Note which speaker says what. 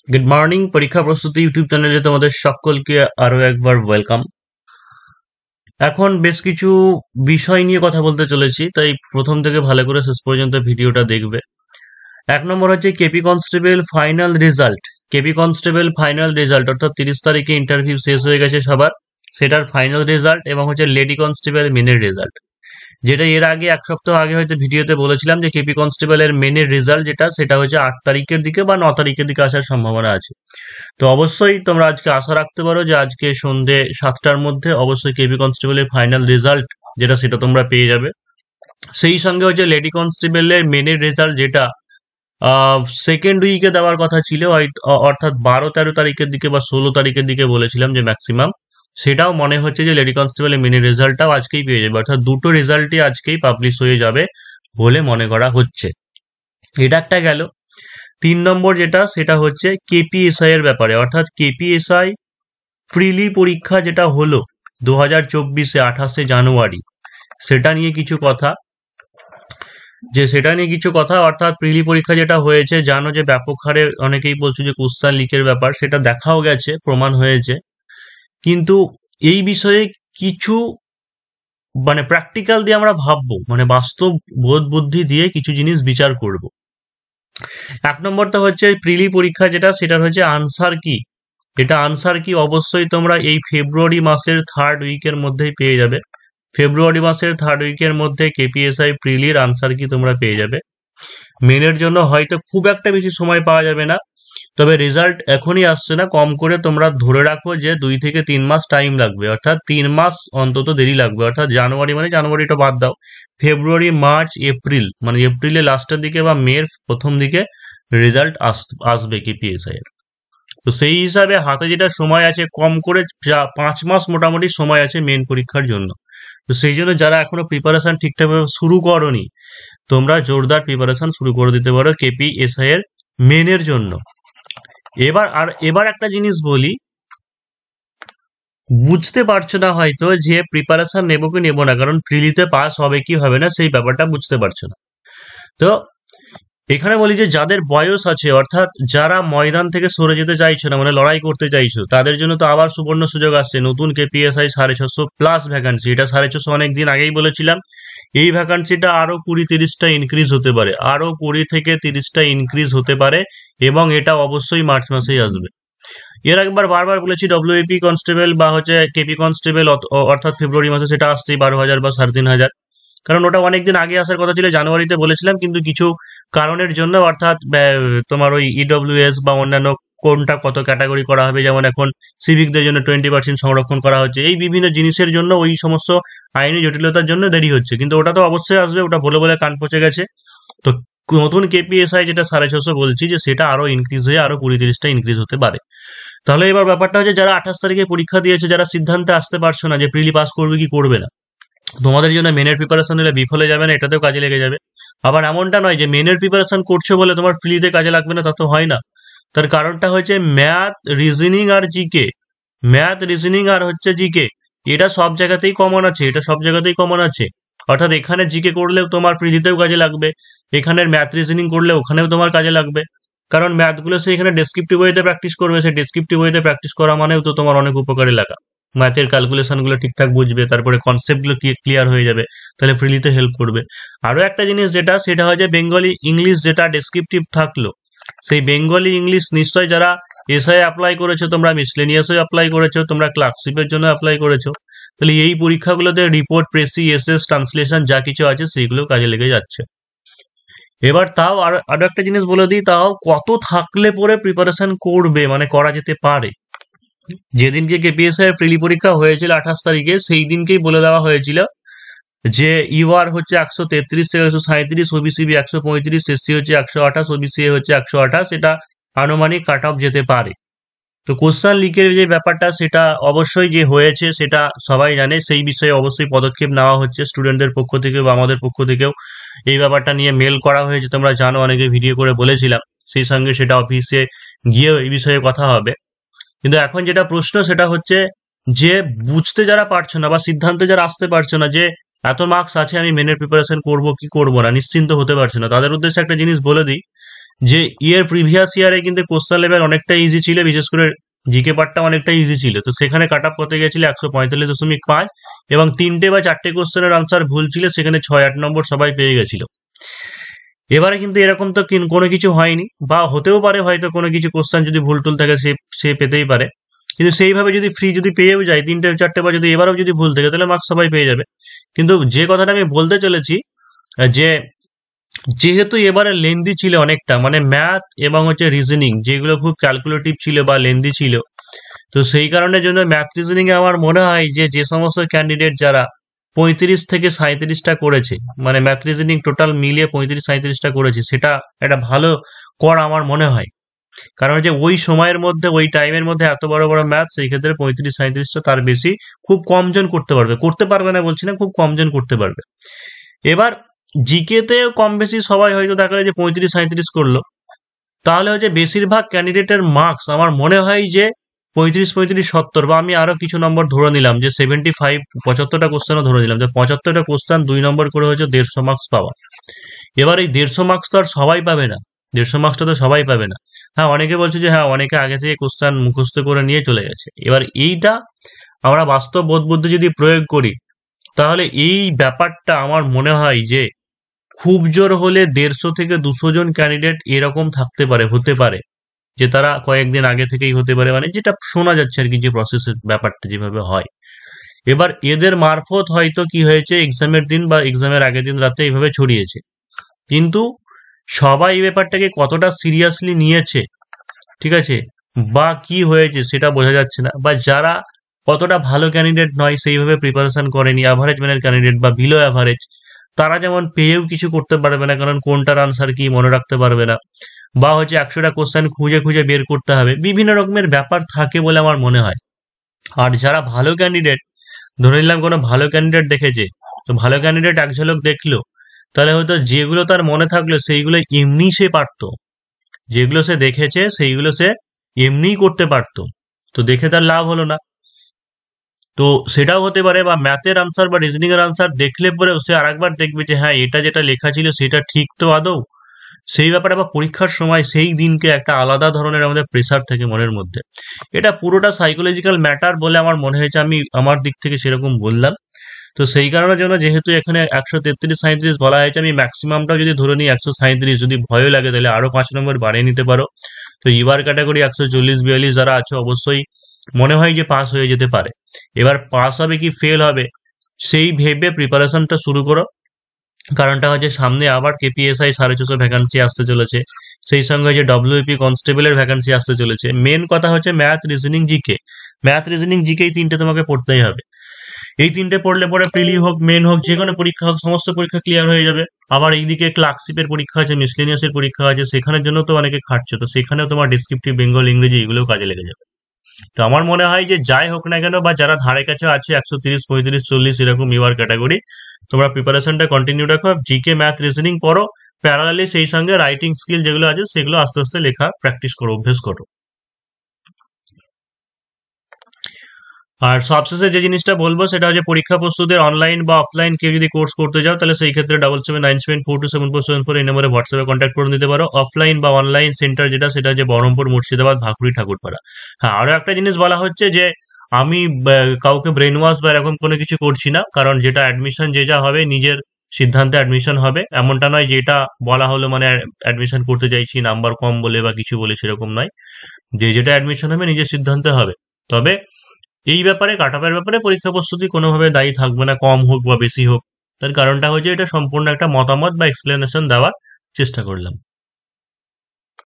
Speaker 1: Good morning. পরীক্ষা প্রস্তুতি YouTube চ্যানেলে তোমাদের সকলকে আরো একবার ওয়েলকাম। এখন বেশ কিছু বিষয় নিয়ে কথা বলতে চলেছি, তাই প্রথম থেকে ভালো করে শেষ পর্যন্ত ভিডিওটা দেখবে। এক নম্বর হচ্ছে KP constable final result. KP constable final result অর্থাৎ 30 তারিখে ইন্টারভিউ শেষ হয়ে গেছে সবার, সেটার ফাইনাল রেজাল্ট, এবং হচ্ছে লেডি কনস্টেবল মেনের রেজাল্ট, যেটা এর আগে এক সপ্তাহ আগে হয়তো ভিডিওতে বলেছিলাম যে কেপি কনস্টেবলের মেনের রেজাল্ট যেটা, সেটা হচ্ছে 8 তারিখের দিকে বা 9 তারিখের দিকে আসার সম্ভাবনা আছে। তো অবশ্যই তোমরা আজকে আশা রাখতে পারো যে আজকে সন্ধে 7টার মধ্যে অবশ্যই কেপি কনস্টেবলের ফাইনাল রেজাল্ট যেটা, সেটা তোমরা পেয়ে যাবে। সেই সঙ্গে হচ্ছে লেডি কনস্টেবলের মেনের রেজাল্ট যেটা সেকেন্ড উইকে দেওয়ার কথা ছিল, অর্থাৎ 12-13 তারিখের দিকে বা 16 তারিখের দিকে বলেছিলাম যে ম্যাক্সিমাম, সেটাও মনে হচ্ছে যে লেডি কনস্টেবলের মেনের রেজাল্টটাও আজকেই পেয়ে যাবে, অর্থাৎ দুটো রেজাল্টই আজকেই পাবলিশ হয়ে যাবে বলে মনে করা হচ্ছে। এটা একটা গেল। 3 নম্বর যেটা, সেটা হচ্ছে কেপিএসআই এর ব্যাপারে, অর্থাৎ কেপিএসআই প্রিলি পরীক্ষা যেটা হলো 2024-এ 28শে জানুয়ারি, সেটা নিয়ে কিছু কথা। অর্থাৎ প্রিলি পরীক্ষা যেটা হয়েছে, জানো যে ব্যাপক হারে অনেকেই বলছে যে কোশ্চেন লিকের ব্যাপার, সেটা দেখাও গেছে, প্রমাণ হয়েছে। কিন্তু এই বিষয়ে কিছু প্র্যাকটিক্যাল দিয়ে আমরা ভাববো, বাস্তব বোধ বুদ্ধি দিয়ে কিছু জিনিস বিচার করব। 1 নম্বরটা হচ্ছে প্রিলি পরীক্ষা যেটা, সেটা হচ্ছে আনসার কি। এটা আনসার কি অবশ্যই তোমরা এই ফেব্রুয়ারি মাসের 3rd উইকের মধ্যেই পেয়ে যাবে। ফেব্রুয়ারি মাসের 3rd উইকের মধ্যে কেপিএসআই প্রিলির আনসার কি তোমরা পেয়ে যাবে। মেনের জন্য হয়তো খুব একটা বেশি সময় পাওয়া যাবে না, তবে রেজাল্ট এখনই আসছে না, কম করে তোমরা ধরে রাখো যে 2 থেকে 3 মাস টাইম লাগবে, অর্থাৎ 3 মাস অন্তত দেরি লাগবে। অর্থাৎ জানুয়ারিটা বাদ দাও, ফেব্রুয়ারি, মার্চ, এপ্রিল, এপ্রিলের লাস্টের দিকে বা মের প্রথম দিকে রেজাল্ট আসবে কেপিএসআই এর। তো সেই হিসাবে হাতে যেটা সময় আছে, কম করে 5 মাস মোটামুটি সময় আছে মেন পরীক্ষার জন্য। তো সেই জন্য যারা এখনো প্রিপারেশন ঠিকঠাকভাবে শুরু করনি, তোমরা জোরদার প্রিপারেশন শুরু করে দিতে পারো কেপিএসআই এর মেনের জন্য। এবার একটা জিনিস বলি, বুঝতে পারছো না হয়তো যে প্রিপারেশন নেবো কি নেবো না, কারণ প্রিলিতে পাস হবে কি হবে না সেই ব্যাপারটা বুঝতে পারছো না। তো এখানে বলি যে যাদের বয়স আছে, অর্থাৎ যারা ময়দান থেকে সরে যেতে চাইছো না, লড়াই করতে চাইছো, তাদের জন্য তো আবার সুবর্ণ সুযোগ আসছে। নতুন কেপিএসআই 650+ ভ্যাকান্সি, এটা 650 অনেকদিন আগেই বলেছিলাম। এই ভ্যাকান্সিটা আরো 20-30টা ইনক্রিজ হতে পারে, আরো 20 থেকে 30টা ইনক্রিজ হতে পারে, এবং এটা অবশ্যই মার্চ মাসেই আসবে। এর একবার বারবার বলেছি ডব্লিউএপি কনস্টেবল বা হচ্ছে কেপি কনস্টেবল, অর্থাৎ ফেব্রুয়ারি মাসে সেটা আসছেই 12,000 বা 3,500, কারণ ওটা অনেকদিন আগে আসার কথা ছিল, জানুয়ারিতে বলেছিলাম, কিন্তু কিছু কারণের জন্য, অর্থাৎ তোমার ওই ইডব্লিউএস বা অন্যান্য কোনটা কত ক্যাটাগরি করা হবে, যেমন এখন সিভিকদের জন্য 20% সংরক্ষণ করা হচ্ছে, এই বিভিন্ন জিনিসের জন্য, ওই সমস্ত আইনি জটিলতার জন্য দেরি হচ্ছে, কিন্তু ওটা তো অবশ্যই আসবে, ওটা বলে বলে কান পচে গেছে। তো নতুন কেপিএসআই যেটা 650 বলছি, যে সেটা আরো ইনক্রিজ হয়ে আরো 20-30টা ইনক্রিজ হতে পারে। তাহলে এবার ব্যাপারটা হচ্ছে, যারা 28 তারিখে পরীক্ষা দিয়েছে, যারা সিদ্ধান্তে আসতে পারছো না যে প্রিলি পাস করবে কি করবে না, তোমাদের জন্য মেনের প্রিপারেশন নিলে বিফলে যাবে না, এটাতেও কাজে লেগে যাবে। আবার এমনটা নয় যে মেনের প্রিপারেশন করছো বলে তোমার প্রিলিতে কাজে লাগবে না, তা তো হয় না। তার কারণটা হচ্ছে ম্যাথ, রিজনিং আর জিকে। ম্যাথ, রিজনিং আর হচ্ছে জিকে, এটা সব জায়গাতেই কমন আছে। অর্থাৎ এখানে জিকে করলেও তোমার প্রিলিতেও কাজে লাগবে, এখানের ম্যাথ রিজনিং করলে ওখানেও তোমার কাজে লাগবে। কারণ ম্যাথগুলো সে এখানে ডেসক্রিপটিভ ওয়েতে প্র্যাকটিস করবে, সেই ডেসক্রিপটিভ ওয়েতে প্র্যাকটিস করা মানেও তো তোমার অনেক উপকারে লাগা। ম্যাথের ক্যালকুলেশনগুলো ঠিকঠাক বুঝবে, তারপরে কনসেপ্টগুলো ক্লিয়ার হয়ে যাবে, তাহলে ফ্রিলিতে হেল্প করবে। আরো একটা জিনিস যেটা, সেটা হয় যে বেঙ্গলি ইংলিশ যেটা ডেসক্রিপটিভ থাকলো, সেই বেঙ্গলি ইংলিশ নিশ্চয় যারা এসআই অ্যাপ্লাই করেছো, তোমরা মিসলেনিয়াসও অ্যাপ্লাই করেছো, তোমরা ক্লার্কশিপের জন্য অ্যাপ্লাই করেছো, তাহলে এই পরীক্ষাগুলোতে রিপোর্ট, প্রেসি, এসএস, ট্রান্সলেশন যা কিছু আছে সেইগুলো কাজে লেগে যাচ্ছে। এবার তাও আরো একটা জিনিস বলে দিই, তাও কত থাকলে পরে প্রিপারেশন করবে, করা যেতে পারে। যেদিনকে কেপিএসআই এর প্রিলি পরীক্ষা হয়েছিল 28 তারিখে, সেই দিনকেই বলে দেওয়া হয়েছিল যে ইউআর হচ্ছে 133 থেকে 137, ওবিসিবি 135, এসসি হচ্ছে 128, ওবিসিএ হচ্ছে 128, এটা আনুমানিক কাট অফ যেতে পারে। তো কোশ্চেন লিকের যে ব্যাপারটা, সেটা অবশ্যই যে হয়েছে সেটা সবাই জানে, সেই বিষয়ে অবশ্যই পদক্ষেপ নেওয়া হচ্ছে স্টুডেন্টদের পক্ষ থেকে বা আমাদের পক্ষ থেকেও। এই ব্যাপারটা নিয়ে মেল করা হয়েছে, তোমরা জানো, অনেকে ভিডিও করে বলেছিলাম, সেই সঙ্গে সেটা অফিসে গিয়েও এই বিষয়ে কথা হবে। কিন্তু এখন যেটা প্রশ্ন, সেটা হচ্ছে যে বুঝতে যারা পারছো না বা সিদ্ধান্তে যারা আসতে পারছো না যে এত মার্কস আছে, আমি মেনের প্রিপারেশন করব কি করব না, নিশ্চিন্ত হতে পারছো না, তাদের উদ্দেশ্যে একটা জিনিস বলে দিই, যে প্রিভিয়াস ইয়ারে কিন্তু কোশ্চেন লেভেল অনেকটা ইজি ছিল, বিশেষ করে জিকে পার্টটা অনেকটা ইজি ছিল। তো সেখানে কাট আপ করতে গেছিল 145.5, এবং 3টে বা 4টে কোশ্চেনের আনসার ভুল ছিল, সেখানে 6-8 নম্বর সবাই পেয়ে গেছিল। এবারে কিন্তু এরকম তো কোনো কিছু হয়নি, বা হতেও পারে হয়তো কোনো কিছু কোশ্চেন যদি ভুল টুল থাকে সে পেতেই পারে। কিন্তু সেইভাবে যদি ফ্রি যদি পেয়েও যায় 3টে 4টে, বা যদি এবারেও যদি ভুল থাকে, তাহলে মার্কস সবাই পেয়ে যাবে। কিন্তু যে কথাটা আমি বলতে চলেছি, যে যেহেতু এবারে লেন্দি ছিল অনেকটা, মানে ম্যাথ এবং হচ্ছে রিজনিং যেগুলো খুব ক্যালকুলেটিভ ছিল বা লেন্দি ছিল, তো সেই কারণের জন্য ম্যাথ রিজনিং এ আমার মনে হয় যে সমস্ত ক্যান্ডিডেট যারা 35 থেকে 37টা করেছে, মানে ম্যাথ রিজনিং টোটাল মিলিয়ে 35-37টা করেছে, সেটা একটা ভালো কর আমার মনে হয়। কারণ যে ওই সময়ের মধ্যে, ওই টাইমের মধ্যে এত বড় বড় ম্যাথ, সেই ক্ষেত্রে 35-37টা, তার বেশি খুব কম জন করতে পারবে না বলছি না, খুব কম জন করতে পারবে। এবার জিকে তে কম বেশি সবাই হয়তো দেখা যায় যে 35-37 করলো, তাহলে হচ্ছে বেশিরভাগ ক্যান্ডিডেটের মার্কস আমার মনে হয় যে 35-35-70, বা আমি আরো কিছু নম্বর ধরে নিলাম যে 75, 75টা কোশ্চেনও ধরে নিলাম যে 75টা কোশ্চেন 2 নম্বর করে হচ্ছে 150 মার্কস পাওয়া। এবার এই 150 মার্কস তো আর সবাই পাবে না, 150 মার্কসটা তো সবাই পাবে না। হ্যাঁ, অনেকে বলছে যে হ্যাঁ, অনেকে আগে থেকে কোশ্চেন মুখস্থ করে নিয়ে চলে গেছে। এবার এইটা আমরা বাস্তব বোধ বুদ্ধি যদি প্রয়োগ করি, তাহলে এই ব্যাপারটা আমার মনে হয় যে খুব জোর হলে 150 থেকে 200 জন ক্যান্ডিডেট এরকম থাকতে পারে, হতে পারে, যে তারা কয়েকদিন আগে থেকেই হতে পারে, মানে যেটা শোনা যাচ্ছে আর কি, যে প্রসেসের ব্যাপারটা যেভাবে হয়। এবার এদের মারফত হয়তো কি হয়েছে, এক্সামের দিন বা এক্সামের আগের দিন রাতে এইভাবে ছড়িয়েছে, কিন্তু সবাই এই ব্যাপারটাকে কতটা সিরিয়াসলি নিয়েছে, ঠিক আছে, বা কি হয়েছে সেটা বোঝা যাচ্ছে না। বা যারা কতটা ভালো ক্যান্ডিডেট নয়, সেইভাবে প্রিপারেশন করেনি, অ্যাভারেজ ম্যানের ক্যান্ডিডেট বা বিলো অ্যাভারেজ, তারা যেমন পেয়েও কিছু করতে পারবে না, কারণ কোনটার আনসার কি মনে রাখতে পারবে না, বা হচ্ছে 100টা কোশ্চেন খুঁজে খুঁজে বের করতে হবে, বিভিন্ন রকমের ব্যাপার থাকে বলে আমার মনে হয়। আর যারা ভালো ক্যান্ডিডেট, ধরে নিলাম কোনো ভালো ক্যান্ডিডেট দেখেছে, তো ভালো ক্যান্ডিডেট এক ঝলক দেখলো, তাহলে হয়তো যেগুলো তার মনে থাকলো সেইগুলো এমনি সে পারতো, যেগুলো সে দেখেছে সেইগুলো সে এমনিই করতে পারতো, তো দেখে তার লাভ হলো না। তো সেটাও হতে পারে, বা ম্যাথের আনসার বা রিজনিং এর আনসার দেখলে পরে সে আরেকবার দেখবে যে হ্যাঁ, এটা যেটা লেখা ছিল সেটা ঠিক তো আদৌ, সেই ব্যাপারে। বা পরীক্ষার সময় সেই দিনকে একটা আলাদা ধরনের আমাদের প্রেসার থাকে মনের মধ্যে। এটা পুরোটা সাইকোলজিক্যাল ম্যাটার বলে আমার মনে হয়েছে, আমি আমার দিক থেকে সেরকম বললাম। তো সেই কারণের জন্য, যেহেতু এখানে 133-37 বলা হয়েছে, আমি ম্যাক্সিমামটা যদি ধরে নিই 137, যদি ভয় লাগে তাহলে আরো 5 নম্বর বাড়িয়ে নিতে পারো। তো ইবার ক্যাটাগরি 140-42 যারা আছে, অবশ্যই মনে হয় যে পাস হয়ে যেতে পারে। এবার পাস হবে কি ফেল হবে সেই ভেবে প্রিপারেশনটা শুরু করো। কারণটা হচ্ছে সামনে আবার কেপিএসআই 450 ভ্যাকান্সি আসতে চলেছে, সেই সঙ্গে যে ডব্লিউপি কনস্টেবলের ভ্যাকান্সি আসতে চলেছে। মেন কথা হচ্ছে math reasoning GK, math reasoning GK, এই 3টে তোমাকে পড়তেই হবে। এই 3টে পড়লে পরে প্রিলি হোক, মেন হোক, যে কোনো পরীক্ষা হোক, সমস্ত পরীক্ষা ক্লিয়ার হয়ে যাবে। আবার এইদিকে ক্লার্কশিপের পরীক্ষা আছে, মিসলেনিয়াসের পরীক্ষা আছে, সেখানের জন্য তো অনেকে খাটছে, তো সেখানেও তোমার ডেসক্রিপটিভ বেঙ্গল, ইংরেজি এগুলোও কাজে লেগে যাবে। তো আমার মনে হয় যে যাই হোক না কেন, বা যারা ধারে কাছে আছে 130, 35, 40 এরকম ইউআর ক্যাটাগরি, তোমরা প্রিপারেশনটা কন্টিনিউ রাখো, জিকে ম্যাথ রিজনিং পড়ো, প্যারালালি সেই সঙ্গে রাইটিং স্কিল যেগুলো আছে সেগুলো আস্তে আস্তে লেখা প্র্যাকটিস করো, অভ্যেস করো। আর সবশেষে যে জিনিসটা বলবো সেটা হচ্ছে, পরীক্ষা প্রস্তুতির অনলাইন বা অফলাইন কেউ যদি কোর্স করতে যাও, তাহলে সেই ক্ষেত্রে 7797427474 এই নম্বরে হোয়াটসঅ্যাপে কন্ট্যাক্ট করে নিতে পারো। অফলাইন বা অনলাইন সেন্টার যেটা, সেটা হচ্ছে বহরমপুর, মুর্শিদাবাদ, ভাকুড়ি, ঠাকুরপাড়া। হ্যাঁ, আরো একটা জিনিস বলা হচ্ছে যে আমি কাউকে ব্রেন ওয়াশ বা এরকম কোনো কিছু করছি না, কারণ যেটা অ্যাডমিশন যে যা হবে নিজের সিদ্ধান্তে অ্যাডমিশন হবে, এমনটা নয় যে এটা বলা হলো মানে অ্যাডমিশন করতে চাইছি নাম্বার কম বলে বা কিছু বলে, সেরকম নয়। যে যেটা অ্যাডমিশন হবে নিজের সিদ্ধান্তে হবে। তবে এই ব্যাপারে, কাট-অফের ব্যাপারে পরীক্ষা প্রস্তুতি কোনোভাবে দায়ী থাকবে না, কম হোক বা বেশি হোক। তার কারণটা হচ্ছে এটা সম্পূর্ণ একটা মতামত বা এক্সপ্লেনেশন দেওয়ার চেষ্টা করলাম।